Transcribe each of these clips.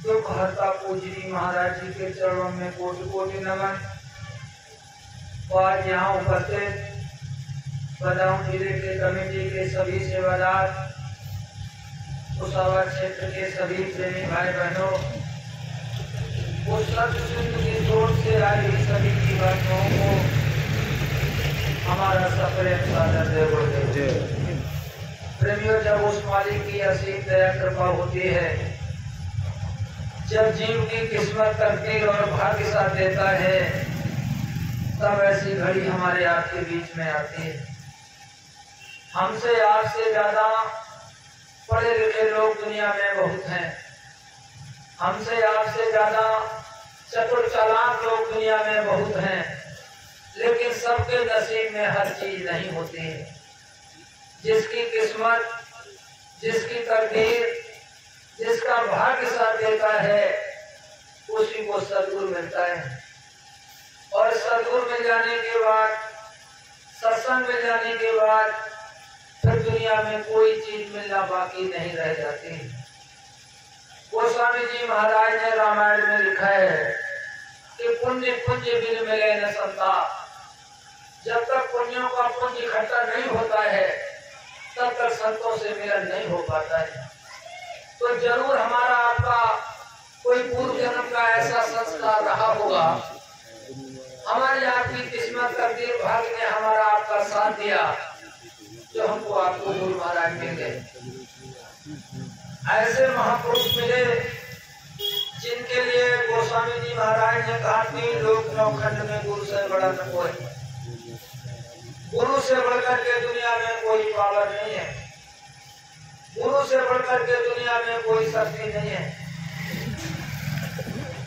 दुख हरता पूजनी महाराज जी के चरणों में कोटि कोटि नमन। आज यहाँ उपस्थित बदायूं जिले के कमेटी के सभी सेवादार, कुशावर क्षेत्र के सभी प्रेमी भाई बहनों, उस सत्संग की सोच से आई सभी जीवात्माओं को हमारा सप्रेम सादर देव। प्रेमियों, जब उस मालिक की असीम दया कृपा होती है, जब जीव की किस्मत तकदीर और भाग्य साथ देता है, तब ऐसी घड़ी हमारे आपके बीच में आती है। हमसे आपसे ज्यादा पढ़े लिखे लोग दुनिया में बहुत हैं, हमसे आपसे ज्यादा चतुर चालाक लोग दुनिया में बहुत हैं, लेकिन सबके नसीब में हर चीज नहीं होती है। जिसकी किस्मत, जिसकी तकदीर, जिसका भाग्य साथ देता है, उसी को सद्गुरु मिलता है। और सद्गुरु मिल जाने के बाद, सत्संग मिल जाने के बाद, फिर दुनिया में कोई चीज मिलना बाकी नहीं रह जाती। गोस्वामी जी महाराज ने रामायण में लिखा है कि पुण्य पुण्य बिन मिले न संता। जब तक पुण्यों का पुण्य इकट्ठा नहीं होता है, तब तक संतों से मिलन नहीं हो पाता है। तो जरूर हमारा आपका कोई पूर्व जन्म का ऐसा संस्कार रहा होगा, हमारी आपकी किस्मत तकदीर भाग्य ने हमारा आपका साथ दिया, जो हमको आपको गुरु महाराज मिल गए। ऐसे महापुरुष मिले जिनके लिए गोस्वामी जी महाराज ने कहा कि लोक नौखंड में गुरु से बड़ा न कोई। गुरु से बढ़कर के दुनिया में कोई पावर नहीं है, गुरु से बढ़कर के दुनिया में कोई शक्ति नहीं है।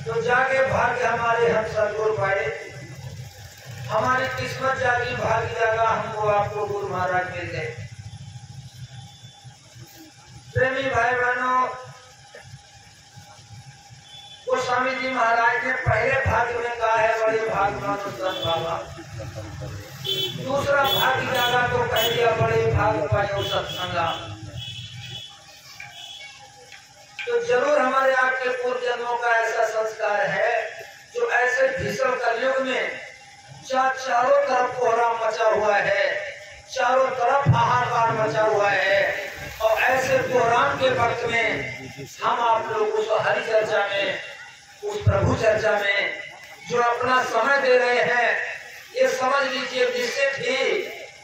तो जाके भाग्य हमारे हम सद्गुरु पाए, हमारी किस्मत जागी, भाग्य जागा, हमको आपको गुरु महाराज मिल गए। प्रेमी भाई बहनों, गोस्वामी जी महाराज ने पहले भाग्य में कहा है बड़े भाग्यवान संत बाबा। दूसरा भाग्य जागा तो कह दिया बड़े भाग्य पायो सत्संगा। तो जरूर हमारे आपके पूर्व जन्मों का ऐसा संस्कार है, जो ऐसे भीषण कलयुग में चारों तरफ कोहरा मचा हुआ है, चारों तरफ हाहाकार मचा हुआ है, और ऐसे कोहराम के वक्त में हम आप लोग उस हरि चर्चा में, उस प्रभु चर्चा में जो अपना समय दे रहे हैं, ये समझ लीजिए जिससे भी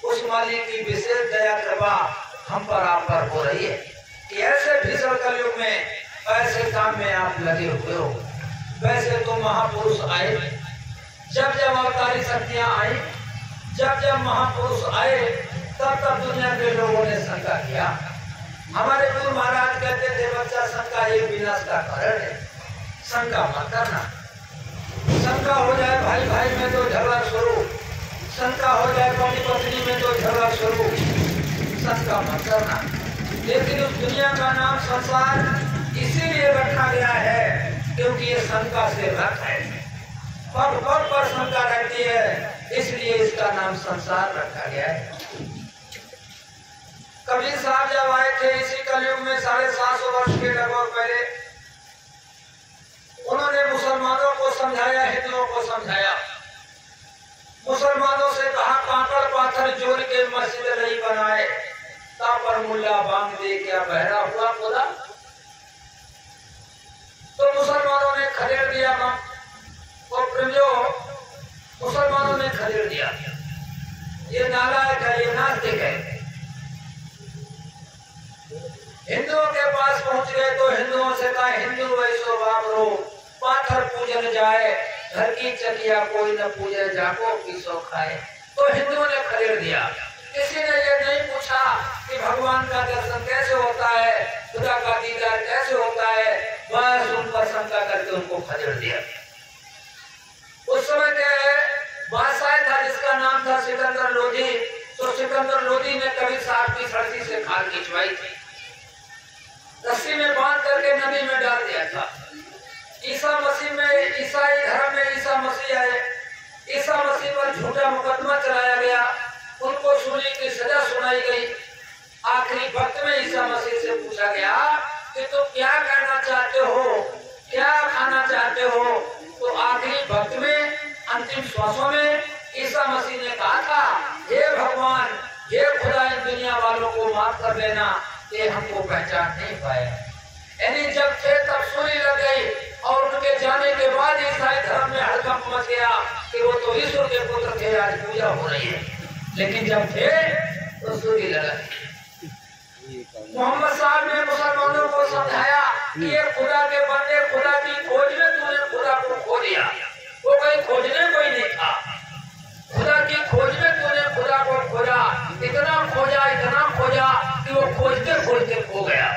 उस मालिक की विशेष दया कृपा हम पर आप पर हो रही है। ऐसे भीषण कलयुग में ऐसे काम में आप लगे हुए हो। वैसे तो महापुरुष आए, जब जब अवतारी शक्तियां आई, जब जब महापुरुष आए, तब तब दुनिया के लोगों ने शंका किया। हमारे गुरु महाराज कहते थे बच्चा शंका ये विनाश का कारण है, शंका मत करना। शंका हो जाए भाई भाई में तो झगड़ा शुरू, शंका हो जाए पति पत्नी में तो झगड़ा शुरू, शंका मत करना। लेकिन उस दुनिया का नाम संसार इसीलिए रखा गया है क्योंकि ये शंका से रख है, पग पग पर शंका रहती है, इसलिए इसका नाम संसार रखा गया है। कबीर साहब जब आए थे इसी कलयुग में 750 वर्ष के लगभग पहले, उन्होंने मुसलमानों को समझाया, हिंदुओं को समझाया। मुसलमानों से कहा कांकड़ पाथर जोड़ के मस्जिद नहीं बनाए, पर मुल्ला बांग दे क्या बहरा हुआ बोला। तो मुसलमानों ने खदेड़ दिया, और प्रेमियों मुसलमानों ने खदेड़ दिया, ये नालायक है, ये नास्तिक है। हिंदुओं के पास पहुंच गए तो हिंदुओं से कहा हिंदू वैसो बाबरो पाथर पूजन जाए, घर की चकिया कोई न पूजे जाको किसो खाए। तो हिंदुओं ने खदेड़ दिया। किसी ने ये नहीं पूछा कि भगवान का दर्शन कैसे होता है, खुदा का दीदार कैसे होता है, बस उन पर शंका करके उनको खदेड़ दिया। उस समय क्या है, बादशाह था जिसका नाम था सिकंदर लोधी। तो सिकंदर लोधी ने कबीर साहब की सड़सी से खाल खिंचवाई थी, रस्सी में बांध करके नदी में डाल दिया था। ईसा मसीह में, ईसाई धर्म में ईसा मसीह आए, ईसा मसीह पर झूठा मुकदमा चलाया गया, उनको सूली की सजा सुनाई गई। आखिरी वक्त में ईसा मसीह से पूछा गया कि तुम क्या कहना चाहते हो, अंतिम श्वासों में ईसा मसीह ने कहा था, हे भगवान, हे खुदा, इन दुनिया वालों को माफ कर देना, ये हमको पहचान नहीं पाए। यानी जब थे तब सूली लग गई और उनके जाने के बाद ईसाई धर्म में हड़कंप मच गया कि वो तो ईश्वर के पुत्र थे, आज पूजा हो रही है। लेकिन जब थे तो सूली लगा। मोहम्मद साहब ने मुसलमानों को समझाया कि ये खुदा के बंदे, खुदा की खोज में तूने खुदा को खो दिया। वो कहीं खोजने कोई नहीं था, खुदा की खोज में तूने खुदा को खोजा, इतना खोजा कि वो खोजते खोजते खो गया।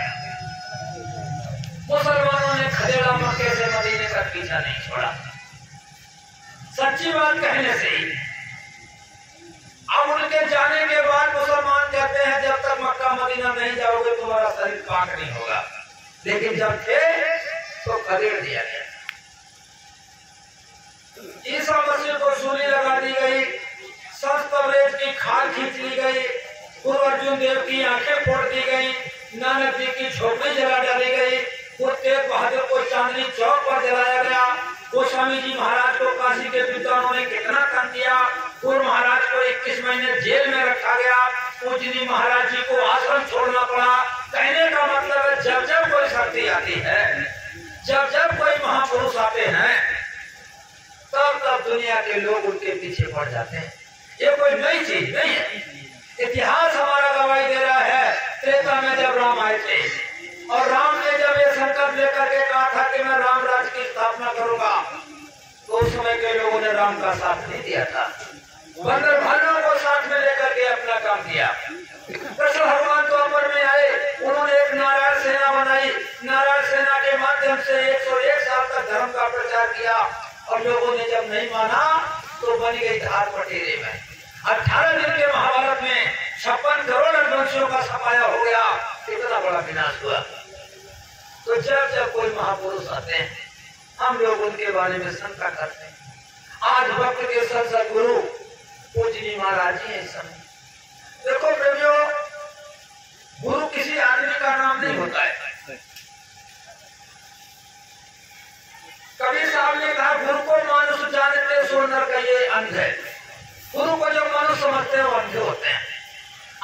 मुसलमानों ने खदेड़ा, मक्के से मदीने का पीछा नहीं छोड़ा। सच्ची बात कहने से ही अब उनके जाने के बाद मुसलमान कहते हैं जब तक मक्का मदीना नहीं जाओगे तुम्हारा शरीर पाक नहीं होगा। लेकिन जब थे तो खदेड़ दिया गया। ईसा मसीह को सूली लगा दी गई, संत तबरेज की खाल खींच ली गई, गुरु अर्जुन देव की आंखें फोड़ दी गई, नानक जी की झोपड़ी जला डाली गई, गुरु तेग बहादुर को चांदनी चौक पर जलाया गया, गोस्वामी जी महाराज को काशी के विद्वानों ने कितना तंग किया, गुरु महाराज को 21 महीने जेल में रखा गया, पूजनी महाराज जी को आश्रम छोड़ना पड़ा। कहने का मतलब है जब जब कोई शक्ति आती है, जब जब कोई महापुरुष आते हैं, तब तब दुनिया के लोग उनके पीछे पड़ जाते हैं। ये कोई नई चीज नहीं है। इतिहास हमारा गवाही दे रहा है, त्रेता में जब राम आए थे और राम ने जब ये संकल्प लेकर के कहा था कि मैं राम राज्य की स्थापना करूंगा, तो उस समय के लोगों ने राम का साथ नहीं दिया था। बंदर भालुओं को साथ में लेकर के अपना काम किया। कृष्ण भगवान तो अमर में आए, उन्होंने एक नारायण सेना बनाई, नारायण सेना के माध्यम से 101 साल तक धर्म का प्रचार किया और लोगों ने जब नहीं माना तो बन गई धार पटेरे में। 18 दिन के महाभारत में 56 करोड़ रघुवंशियों का सफाया हो गया। कितना बड़ा विनाश हुआ। तो जब जब कोई महापुरुष आते हैं हम लोग उनके बारे में शंका करते हैं। आज वक्त के संसद गुरु पूजनी महाराज जी है। समय देखो प्रेमियों, गुरु किसी आदमी का नाम नहीं होता है। कबीर साहब ने कहा, गुरु को मानुष जानते सो नर का ये अंध है। गुरु को जो मनुष्य समझते हैं वो अंधे होते हैं।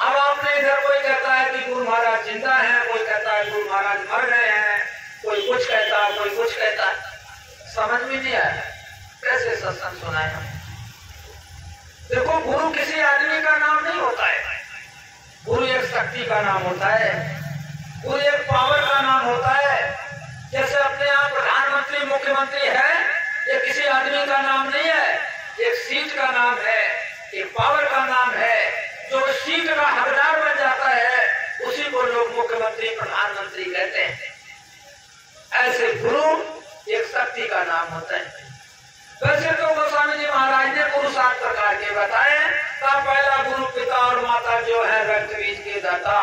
अब आपने इधर कोई कहता है कि गुरु महाराज जिंदा है, कोई कहता है गुरु महाराज मर गए हैं, कोई कुछ कहता है, कोई कुछ कहता है, समझ में नहीं आया कैसे सत्संग सुनाए हम। देखो, गुरु किसी आदमी का नाम नहीं होता है। गुरु एक शक्ति का नाम होता है, गुरु एक पावर का नाम होता है। जैसे अपने आप प्रधानमंत्री मुख्यमंत्री है, ये किसी आदमी का नाम नहीं है, एक सीट का नाम है, एक पावर का नाम है। जो सीट का हकदार बन जाता है उसी को लोग मुख्यमंत्री प्रधानमंत्री कहते हैं। ऐसे गुरु एक शक्ति का नाम होता है। वैसे तो गोस्वामी जी महाराज ने गुरु 7 प्रकार के बताए। पहला गुरु पिता और माता जो है रक्त बीज के दाता,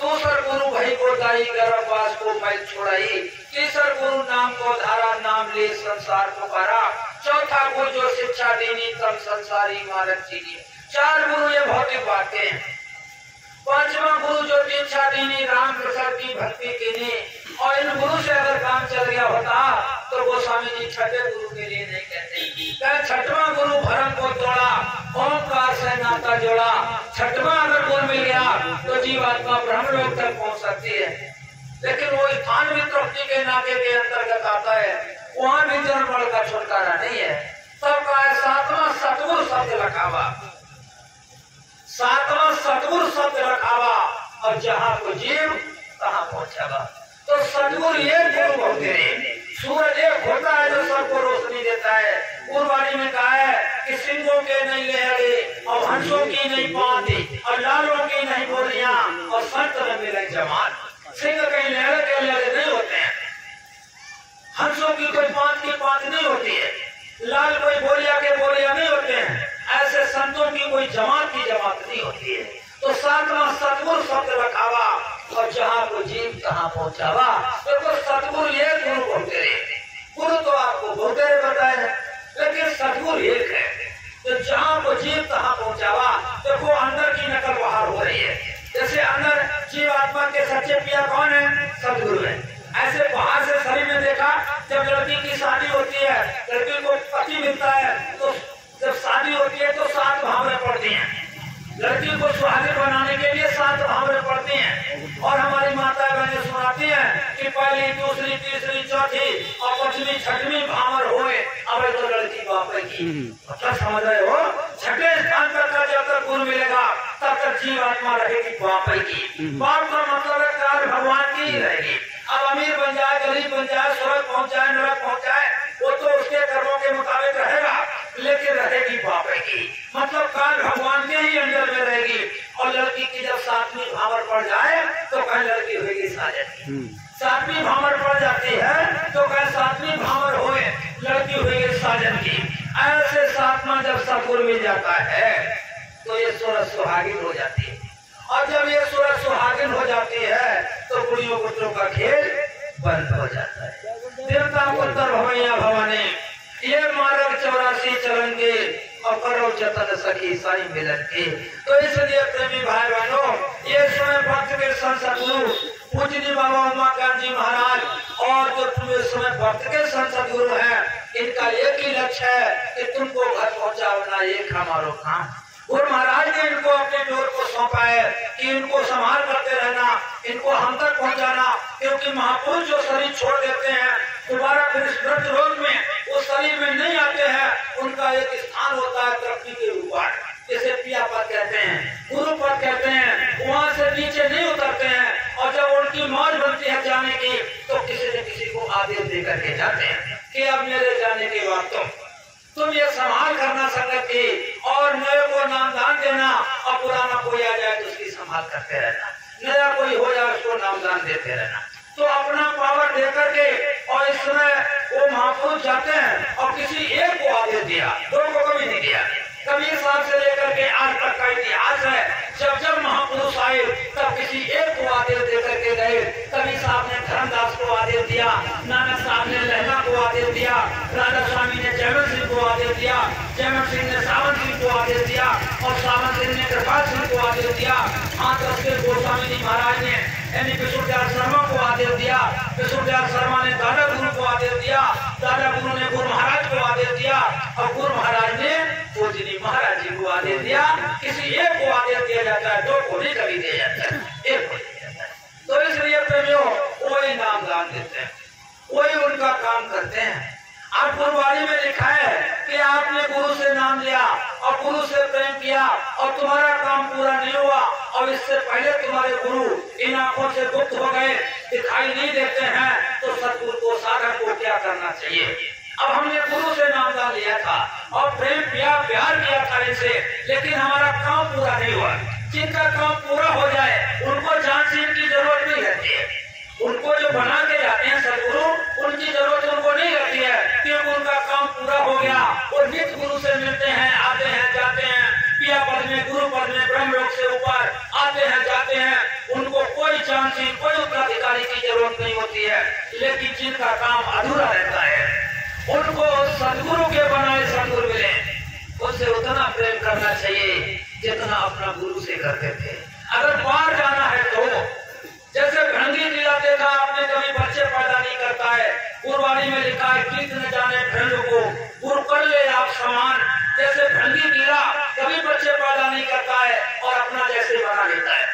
दूसरा गुरु भाई को दाई गर्भवास को मैल छोड़ाई, तीसरा गुरु नाम को धारा नाम ले संसार पुकारा, चौथा गुरु जो शिक्षा देनी तम संसारी मार्ग चीनी। 4 गुरु ये भौतिक बातें हैं। 5वां गुरु जो दीक्षा देनी राम कृष्ण की भक्ति कीनी। और इन गुरु से अगर काम चल गया होता तो गोस्वामी जी 6ठे गुरु के लिए नहीं कहते। 6वां गुरु भरम को तोड़ा, ओंकार से नाता जोड़ा। 6वां अगर गुरु मिल गया तो जीवात्मा ब्रह्म लोक तक पहुंच सकती है। लेकिन वो स्थान भी तृप्ति के नाते के अंतर्गत आता है, वहां भी जन्म मरण का छुटकारा नहीं है। सबका 7वां सतगुरु शब्द रखावा, 7वां सतगुरु शब्द रखावा, और जहाँ को जीव तहाँ पहुंचावा। तो सतगुरु ये गुरु होते हैं। सूरज एक होता है जो सबको रोशनी देता है। गुरबाणी में कहा है कि सिंहों के नहीं लहरे और हंसों की नहीं पांति और लालों की नहीं बोलियां और संत न मिले जमान। सिंह कहीं लहरे के लहरे नहीं होते हैं, हंसों की कोई पांत नहीं होती है, लाल कोई बोलिया के बोलिया नहीं होते हैं। ऐसे संतों की कोई जमात की जमात नहीं होती है। तो 7वां सतगुरु शब्द रखावा और जहाँ को जीव तहाँ पहुँचावा। तो सतगुरु ये गुरु बोलते रहे। गुरु तो आपको बोलते रहे बताए हैं, लेकिन सतगुरु एक है तो जहाँ को जीव तहाँ पहुँचावा। देखो अंदर की नकल बाहर हो रही है। जैसे अंदर जीव आत्मा के सच्चे पिया कौन है? सतगुरु है। ऐसे बाहर से शरीर में देखा, जब लड़की की शादी होती है, लड़की को पति मिलता है, तो जब सेवा थी और पचमी छठवीं भावर हुए, अब तो लड़की बाप की। मतलब समझ रहे हो, छठे स्थान पर जब तक गुरु मिलेगा तब तक जीवात्मा रहेगी बाप की। बाप का मतलब है काल भगवान की ही रहेगी। अब अमीर बन जाए, गरीब बन जाए, स्वर्ग पहुंच जाए, नरक पहुंच जाए, वो तो उसके कर्मों के मुताबिक रहेगा, लेकिन रहेगी बाप की। मतलब काल भगवान के ही अंदर में रहेगी। और लड़की की जब 7वीं भावर पड़ जाए तो कहीं लड़की होगी साजन की। 7वीं भावर पड़ जाती है तो कहीं 7वीं भावर हुए लड़की हुई साजन की। ऐसे 7वां जब सतगुरु मिल जाता है तो ये सूरत सुहागिन हो जाती है। और जब ये सूरत सुहागिन हो जाती है तो कुड़ियों पुत्रों का खेल बंद हो जाता है। देवता पुत्र भवैया भवानी, ये मार्ग 84 चलेंगे और करो जतन सखी साई मिलन के। तो इसलिए प्रेमी भाई बहनों, ये समय भक्त के संसद गुरु पूजनी बाबा उमाकांत जी महाराज और जो समय भक्त के संसद गुरु हैं, इनका एक ही लक्ष्य है कि तुमको घर पहुंचाना, एक हमारा काम। गुरु महाराज ने इनको अपने डोर को सौंपा है कि इनको संभाल करते रहना, इनको हम तक पहुंचाना, क्योंकि महापुरुष जो शरीर छोड़ देते हैं दोबारा फिर इस वृद्ध रोग में वो शरीर में नहीं आते हैं। उनका एक स्थान होता है तरक्की के ऊपर, जिसे पिया पद कहते हैं, गुरु पद कहते हैं, वहाँ से नीचे नहीं उतरते हैं। और जब उनकी मौज बनती है जाने की तो किसी न किसी को आदेश दे करके जाते हैं कि अब मेरे जाने के बाद तुम ये संभाल करना संगत की, और नए को नामदान देना, और पुराना कोई आ जाए तो उसकी संभाल करते रहना, नया कोई हो जाए उसको नामदान देते रहना। तो अपना पावर दे करके और इस समय वो महापुरुष जाते हैं और किसी एक को आदेश दिया, दो को कभी नहीं दिया। कबीर साहब से लेकर के आज तक का इतिहास है, जब जब महापुरुष आए तब किसी एक को आदेश दे करके गए। कबीर साहब ने धर्मदास को आदेश दिया, नानक साहब ने लहना को आदेश दिया, राधा स्वामी ने जयवंत सिंह को आदेश दिया, जयवंत सिंह ने सावन सिंह को आदेश दिया, और सावन सिंह ने कृपाल सिंह को आदेश दिया। हाथ के गोस्वामी जी महाराज ने यानी विष्णुदयाल शर्मा को आदेश दिया, विष्णुदयाल शर्मा ने दादा गुरु को आदेश दिया, दादा गुरु ने गुरु महाराज को आदेश दिया, और गुरु महाराज ने पूजनी महाराज जी को आदेश दिया। किसी एक को आदेश दिया जाता है, दो को नहीं कभी दिया जाता है, एक को दिया जाता है। तो इसलिए प्रेमियों, वही नामदान देते हैं, वही उनका काम करते हैं। आप गुरुवाणी में लिखा है कि आपने गुरु से नाम लिया और गुरु से प्रेम किया और तुम्हारा काम पूरा नहीं हुआ, और इससे पहले तुम्हारे गुरु इन आंखों से गुप्त हो गए, दिखाई नहीं देते हैं, तो सतगुरु को साधक को क्या करना चाहिए? अब हमने गुरु से नामदान लिया था और प्रेम किया, प्यार किया था इनसे, लेकिन हमारा काम पूरा नहीं हुआ। जिनका काम पूरा हो जाए उनको जान सीन की जरूरत नहीं रहती है। उनको जो बना के जाते हैं सदगुरु, उनकी जरूरत उनको नहीं रहती है, क्योंकि उनका काम पूरा हो गया। और नित्य गुरु से मिलते हैं, आते हैं, जाते हैं, पिया पद में, गुरु पद में, ब्रह्म लोक से ऊपर आते हैं, जाते हैं। उनको कोई जानसी, कोई उत्तराधिकारी की जरूरत नहीं होती है। लेकिन जिनका काम अधूरा रहता है, उनको सदगुरु के बनाए सदगुरु मिले, उनसे उतना प्रेम करना चाहिए जितना अपना गुरु से करते थे। अगर बाहर जाना है तो जैसे भृंगी लीला देखा आपने, कभी बच्चे पैदा नहीं करता है। गुरुवाणी में लिखा है, कीर्त न जाने भृंग को गुरु कर ले आप समान। जैसे भृंगी कीड़ा कभी बच्चे पैदा नहीं करता है और अपना जैसे बना लेता है,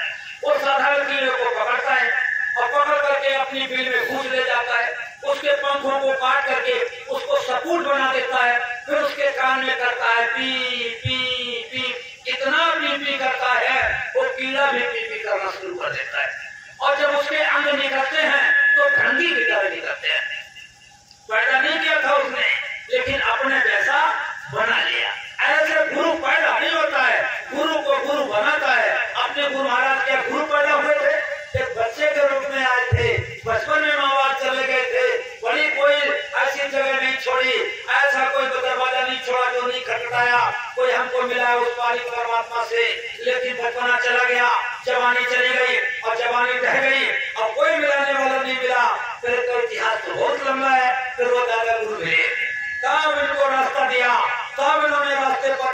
वो साधारण कीड़े को पकड़ता है और पकड़ करके अपनी बिल में घूस ले जाता है, उसके पंखों को काट करके उसको सपूट बना देता है, फिर उसके कान में करता है पी पी पी। इतना पी पी करता है वो कीड़ा भी पी पी करना शुरू कर देता है, और जब उसके अंग निकलते हैं तो भृंगी की तरह निकलते हैं। पैदा नहीं किया था उसने, लेकिन अपने जैसा बना लिया। ऐसे गुरु पैदा नहीं होता है, गुरु को गुरु बनाता है। अपने गुरु महाराज क्या गुरु पैदा हुए थे? एक बच्चे के रूप में आए थे, बचपन में माँ बाप चले गए थे, बड़ी कोई ऐसी जगह नहीं छोड़ी, ऐसा कोई दरवाजा नहीं छोड़ा जो नहीं खटखटाया, कोई हमको मिला उस पारी परमात्मा से। लेकिन बचपना चला गया, जवानी चली गई और जवानी रह गई और कोई मिलाने वाला नहीं मिला। फिर तो इतिहास तो बहुत लंबा है। फिर वो दादा गुरु मिले, तब इनको रास्ता दिया, तब इन्होंने